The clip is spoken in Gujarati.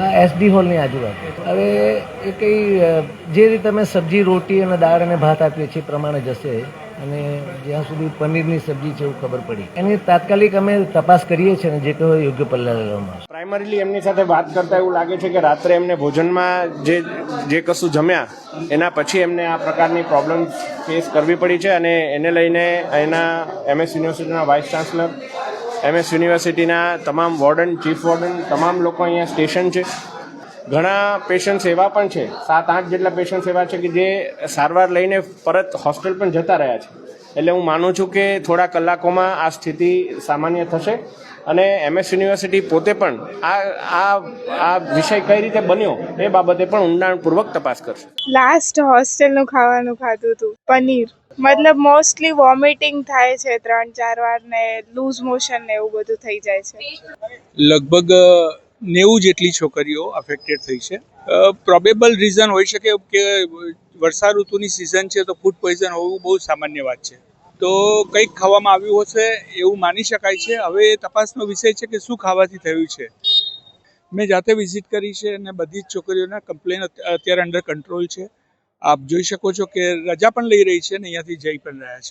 આ એસડી હોલની આજુબાજુ. હવે એ કંઈ જે રીતે અમે સબ્જી રોટી અને દાળ અને ભાત આપીએ છીએ પ્રમાણે જશે અને જ્યાં સુધી પનીરની સબ્જી છે એવું ખબર પડી એની તાત્કાલિક અમે તપાસ કરીએ છીએ અને જે કંઈ હોય યોગ્ય પગલાં લેવામાં આવશે. પ્રાઇમરીલી એમની સાથે વાત કરતા એવું લાગે છે કે રાત્રે એમને ભોજનમાં જે કશું જમ્યા એના પછી એમને આ પ્રકારની પ્રોબ્લેમ ફેસ કરવી પડી છે અને એને લઈને એના MS યુનિવર્સિટીના વાઇસ ચાન્સલર, MS યુનિવર્સિટીના તમામ વોર્ડન, ચીફ વોર્ડન, તમામ લોકો અહીંયા સ્ટેશન છે. ઘણા પેશન્ટ્સ એવા પણ છે, 7-8 જેટલા પેશન્ટ્સ એવા છે કે જે સારવાર લઈને પરત હોસ્ટેલ પણ જતા રહ્યા છે. એટલે હું માનું છું કે થોડા કલાકોમાં આ સ્થિતિ સામાન્ય થશે અને MS યુનિવર્સિટી પોતે પણ આ વિષય કઈ રીતે બન્યો એ બાબતે પણ ઊંડાણપૂર્વક તપાસ કરશે. લાસ્ટ હોસ્ટેલનું ખાવાનું ખાધું હતું, પનીર. મતલબ મોસ્ટલી વોમિટિંગ થાય છે 3-4 વાર ને લૂઝ મોશન ને એવું બધું થઈ જાય છે. લગભગ 90 જેટલી છોકરીઓ અફેક્ટેડ થઈ છે. પ્રોબેબલ રીઝન હોઈ શકે કે વર્ષા ઋતુની સિઝન છે તો ફૂડ પોઈઝન હોવું બહુ સામાન્ય વાત છે. તો કંઈક ખાવામાં આવ્યું હશે એવું માની શકાય છે. હવે તપાસનો વિષય છે કે શું ખાવાથી થયું છે. મેં જાતે વિઝિટ કરી છે અને બધી જ છોકરીઓના કમ્પ્લેન અત્યારે અંડર કંટ્રોલ છે. આપ જોઈ શકો છો કે રજા પણ લઈ રહી છે અને અહીંયાથી જઈ પણ રહ્યા છે.